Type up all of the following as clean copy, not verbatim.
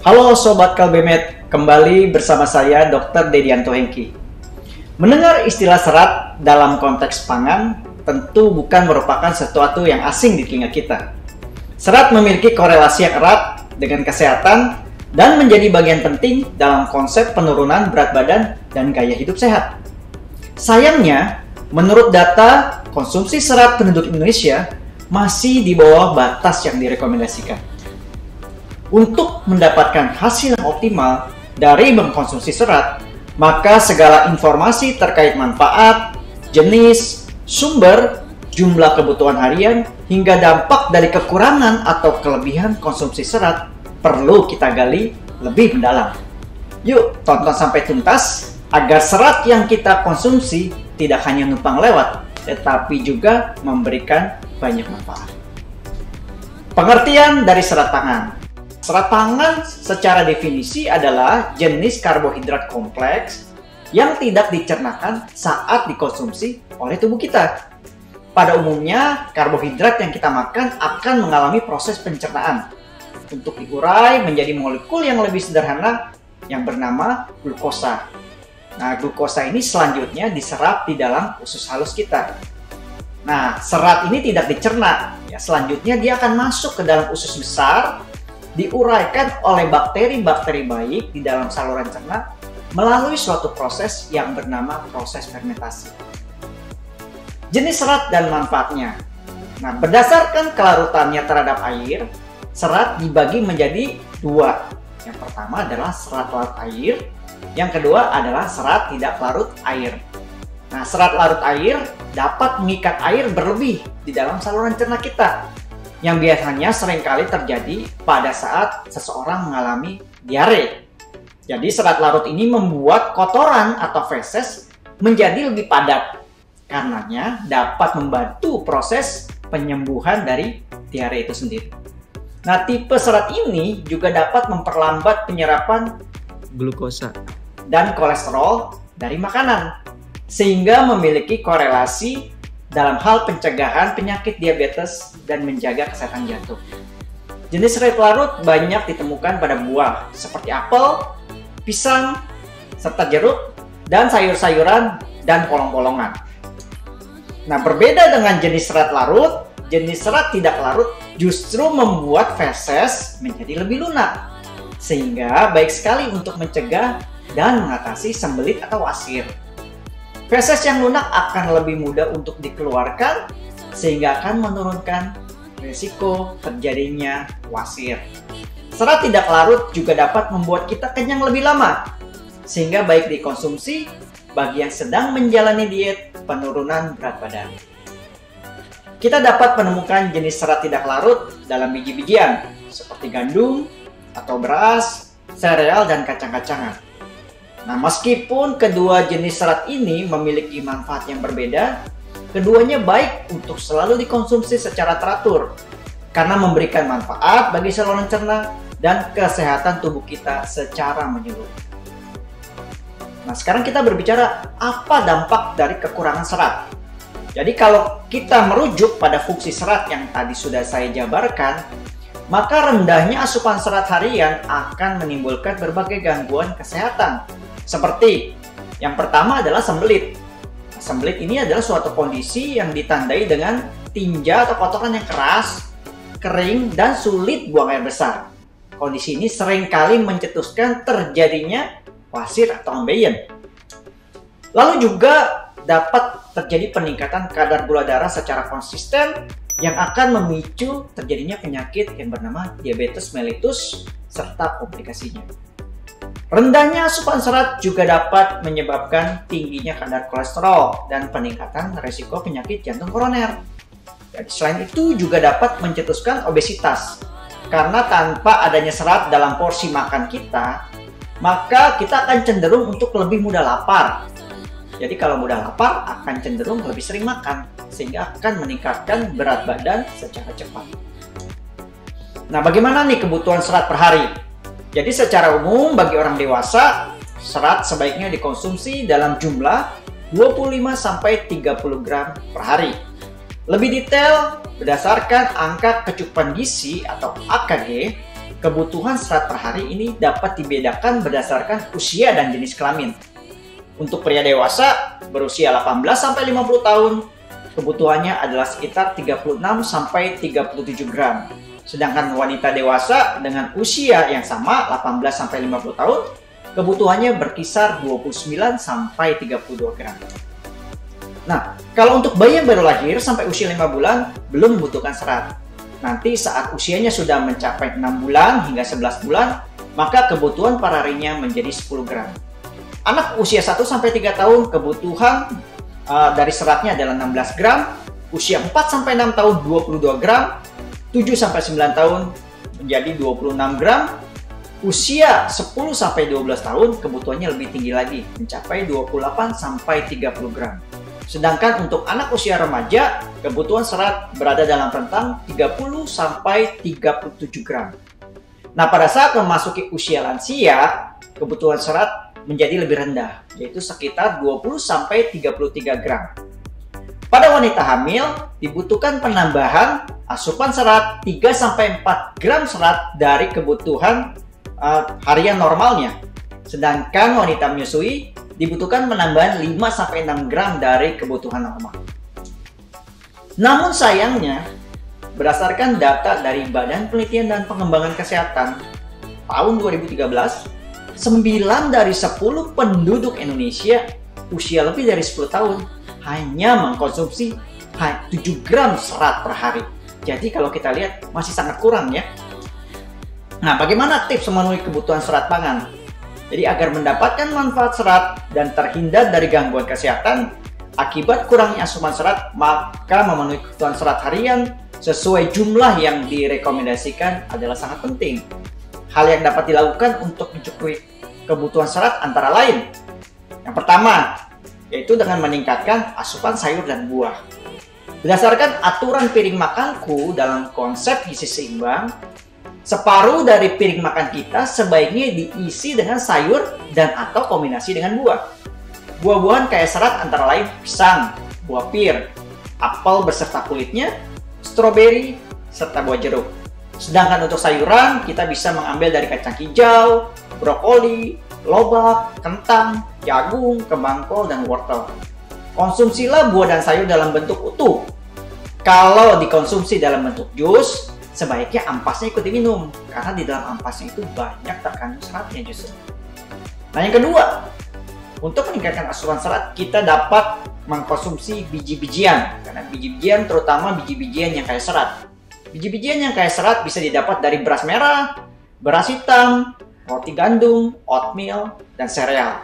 Halo Sobat Kalbemet, kembali bersama saya Dr. Dedianto Hengki. Mendengar istilah serat dalam konteks pangan tentu bukan merupakan sesuatu yang asing di telinga kita. Serat memiliki korelasi yang erat dengan kesehatan dan menjadi bagian penting dalam konsep penurunan berat badan dan gaya hidup sehat. Sayangnya, menurut data konsumsi serat penduduk Indonesia masih di bawah batas yang direkomendasikan. Untuk mendapatkan hasil yang optimal dari mengkonsumsi serat, maka segala informasi terkait manfaat, jenis, sumber, jumlah kebutuhan harian, hingga dampak dari kekurangan atau kelebihan konsumsi serat perlu kita gali lebih mendalam. Yuk, tonton sampai tuntas agar serat yang kita konsumsi tidak hanya numpang lewat, tetapi juga memberikan banyak manfaat. Pengertian dari serat pangan. Serat pangan secara definisi adalah jenis karbohidrat kompleks yang tidak dicernakan saat dikonsumsi oleh tubuh kita. Pada umumnya, karbohidrat yang kita makan akan mengalami proses pencernaan untuk diurai menjadi molekul yang lebih sederhana yang bernama glukosa. Nah, glukosa ini selanjutnya diserap di dalam usus halus kita. Nah, serat ini tidak dicerna. Ya, selanjutnya dia akan masuk ke dalam usus besar, diuraikan oleh bakteri-bakteri baik di dalam saluran cerna melalui suatu proses yang bernama proses fermentasi. Jenis serat dan manfaatnya. Nah, berdasarkan kelarutannya terhadap air, serat dibagi menjadi dua. Yang pertama adalah serat larut air, yang kedua adalah serat tidak larut air. Nah, serat larut air dapat mengikat air berlebih di dalam saluran cerna kita, yang biasanya seringkali terjadi pada saat seseorang mengalami diare. Jadi serat larut ini membuat kotoran atau feses menjadi lebih padat. Karenanya dapat membantu proses penyembuhan dari diare itu sendiri. Nah, tipe serat ini juga dapat memperlambat penyerapan glukosa dan kolesterol dari makanan, sehingga memiliki korelasi dalam hal pencegahan penyakit diabetes dan menjaga kesehatan jantung. Jenis serat larut banyak ditemukan pada buah seperti apel, pisang, serta jeruk, dan sayur-sayuran dan polong-polongan. Nah, berbeda dengan jenis serat larut, jenis serat tidak larut justru membuat feses menjadi lebih lunak, sehingga baik sekali untuk mencegah dan mengatasi sembelit atau wasir. Feses yang lunak akan lebih mudah untuk dikeluarkan sehingga akan menurunkan risiko terjadinya wasir. Serat tidak larut juga dapat membuat kita kenyang lebih lama, sehingga baik dikonsumsi bagi yang sedang menjalani diet penurunan berat badan. Kita dapat menemukan jenis serat tidak larut dalam biji-bijian seperti gandum atau beras, sereal, dan kacang-kacangan. Nah, meskipun kedua jenis serat ini memiliki manfaat yang berbeda, keduanya baik untuk selalu dikonsumsi secara teratur karena memberikan manfaat bagi saluran cerna dan kesehatan tubuh kita secara menyeluruh. Nah, sekarang kita berbicara apa dampak dari kekurangan serat. Jadi kalau kita merujuk pada fungsi serat yang tadi sudah saya jabarkan, maka rendahnya asupan serat harian akan menimbulkan berbagai gangguan kesehatan. Seperti yang pertama adalah sembelit. Sembelit ini adalah suatu kondisi yang ditandai dengan tinja atau kotoran yang keras, kering, dan sulit buang air besar. Kondisi ini seringkali mencetuskan terjadinya wasir atau ambeien. Lalu juga dapat terjadi peningkatan kadar gula darah secara konsisten yang akan memicu terjadinya penyakit yang bernama diabetes mellitus serta komplikasinya. Rendahnya asupan serat juga dapat menyebabkan tingginya kadar kolesterol dan peningkatan risiko penyakit jantung koroner. Dan selain itu juga dapat mencetuskan obesitas. Karena tanpa adanya serat dalam porsi makan kita, maka kita akan cenderung untuk lebih mudah lapar. Jadi kalau mudah lapar akan cenderung lebih sering makan, sehingga akan meningkatkan berat badan secara cepat. Nah, bagaimana nih kebutuhan serat per hari? Jadi secara umum bagi orang dewasa, serat sebaiknya dikonsumsi dalam jumlah 25-30 gram per hari. Lebih detail, berdasarkan angka kecukupan gizi atau AKG, kebutuhan serat per hari ini dapat dibedakan berdasarkan usia dan jenis kelamin. Untuk pria dewasa berusia 18-50 tahun, kebutuhannya adalah sekitar 36-37 gram. Sedangkan wanita dewasa dengan usia yang sama 18-50 tahun, kebutuhannya berkisar 29-32 gram. Nah, kalau untuk bayi yang baru lahir sampai usia 5 bulan belum membutuhkan serat. Nanti saat usianya sudah mencapai 6 bulan hingga 11 bulan, maka kebutuhan per harinya menjadi 10 gram. Anak usia 1-3 tahun kebutuhan dari seratnya adalah 16 gram, usia 4-6 tahun 22 gram, 7-9 tahun menjadi 26 gram, usia 10-12 tahun kebutuhannya lebih tinggi lagi, mencapai 28-30 gram. Sedangkan untuk anak usia remaja, kebutuhan serat berada dalam rentang 30-37 gram. Nah, pada saat memasuki usia lansia, kebutuhan serat menjadi lebih rendah, yaitu sekitar 20-33 gram. Pada wanita hamil, dibutuhkan penambahan asupan serat 3-4 gram serat dari kebutuhan harian normalnya. Sedangkan wanita menyusui dibutuhkan penambahan 5-6 gram dari kebutuhan normal. Namun sayangnya, berdasarkan data dari Badan Penelitian dan Pengembangan Kesehatan tahun 2013, 9 dari 10 penduduk Indonesia usia lebih dari 10 tahun hanya mengkonsumsi 7 gram serat per hari. Jadi kalau kita lihat masih sangat kurang ya. Nah, bagaimana tips memenuhi kebutuhan serat pangan? Jadi agar mendapatkan manfaat serat dan terhindar dari gangguan kesehatan akibat kurangnya asupan serat, maka memenuhi kebutuhan serat harian sesuai jumlah yang direkomendasikan adalah sangat penting. Hal yang dapat dilakukan untuk mencukupi kebutuhan serat antara lain. Yang pertama, yaitu dengan meningkatkan asupan sayur dan buah. Berdasarkan aturan piring makanku dalam konsep gizi seimbang, separuh dari piring makan kita sebaiknya diisi dengan sayur dan atau kombinasi dengan buah. Buah-buahan kaya serat antara lain pisang, buah pir, apel beserta kulitnya, stroberi, serta buah jeruk. Sedangkan untuk sayuran, kita bisa mengambil dari kacang hijau, brokoli, lobak, kentang, jagung, kembang kol, dan wortel. Konsumsilah buah dan sayur dalam bentuk utuh. Kalau dikonsumsi dalam bentuk jus, sebaiknya ampasnya ikut diminum, karena di dalam ampasnya itu banyak terkandung seratnya justru. Nah, yang kedua, untuk meningkatkan asupan serat, kita dapat mengkonsumsi biji-bijian, karena biji-bijian terutama biji-bijian yang kaya serat. Biji-bijian yang kaya serat bisa didapat dari beras merah, beras hitam, roti gandum, oatmeal, dan sereal.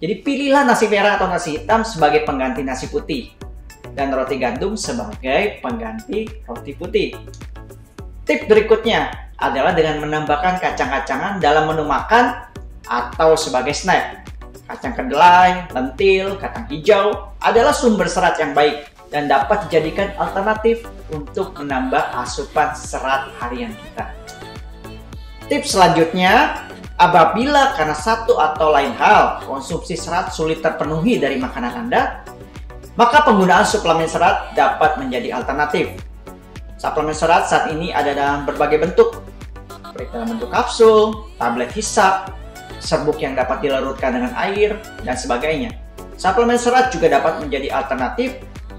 Jadi pilihlah nasi merah atau nasi hitam sebagai pengganti nasi putih, dan roti gandum sebagai pengganti roti putih. Tip berikutnya adalah dengan menambahkan kacang-kacangan dalam menu makan atau sebagai snack. Kacang kedelai, lentil, kacang hijau adalah sumber serat yang baik dan dapat dijadikan alternatif untuk menambah asupan serat harian kita. Tips selanjutnya, apabila karena satu atau lain hal konsumsi serat sulit terpenuhi dari makanan Anda, maka penggunaan suplemen serat dapat menjadi alternatif. Suplemen serat saat ini ada dalam berbagai bentuk, baik dalam bentuk kapsul, tablet hisap, serbuk yang dapat dilarutkan dengan air, dan sebagainya. Suplemen serat juga dapat menjadi alternatif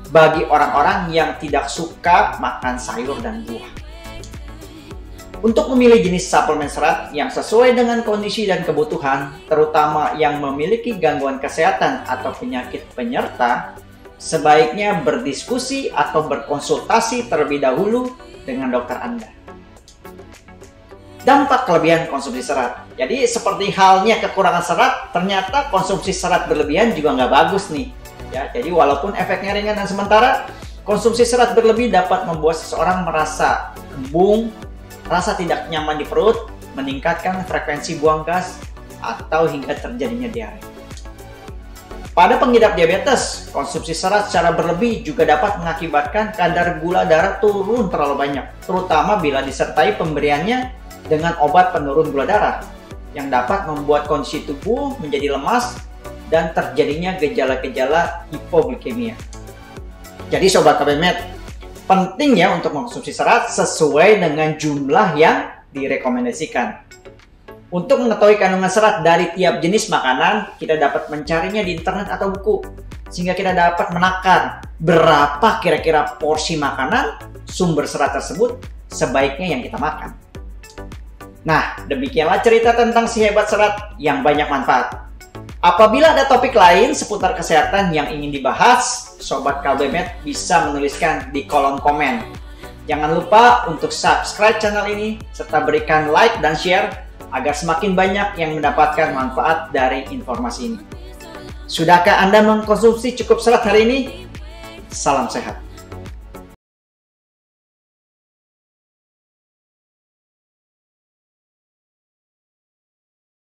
bagi orang-orang yang tidak suka makan sayur dan buah. Untuk memilih jenis suplemen serat yang sesuai dengan kondisi dan kebutuhan, terutama yang memiliki gangguan kesehatan atau penyakit penyerta, sebaiknya berdiskusi atau berkonsultasi terlebih dahulu dengan dokter Anda. Dampak kelebihan konsumsi serat. Jadi seperti halnya kekurangan serat, ternyata konsumsi serat berlebihan juga nggak bagus nih. Ya, jadi walaupun efeknya ringan dan sementara, konsumsi serat berlebih dapat membuat seseorang merasa kembung, rasa tidak nyaman di perut, meningkatkan frekuensi buang gas, atau hingga terjadinya diare. Pada pengidap diabetes, konsumsi serat secara berlebih juga dapat mengakibatkan kadar gula darah turun terlalu banyak, terutama bila disertai pemberiannya dengan obat penurun gula darah, yang dapat membuat kondisi tubuh menjadi lemas dan terjadinya gejala-gejala hipoglikemia. Jadi Sobat KBMed, penting ya untuk mengkonsumsi serat sesuai dengan jumlah yang direkomendasikan. Untuk mengetahui kandungan serat dari tiap jenis makanan, kita dapat mencarinya di internet atau buku, sehingga kita dapat menakar berapa kira-kira porsi makanan sumber serat tersebut sebaiknya yang kita makan. Nah, demikianlah cerita tentang si hebat serat yang banyak manfaat. Apabila ada topik lain seputar kesehatan yang ingin dibahas, Sobat Kalbemed bisa menuliskan di kolom komen. Jangan lupa untuk subscribe channel ini, serta berikan like dan share agar semakin banyak yang mendapatkan manfaat dari informasi ini. Sudahkah Anda mengkonsumsi cukup serat hari ini? Salam sehat.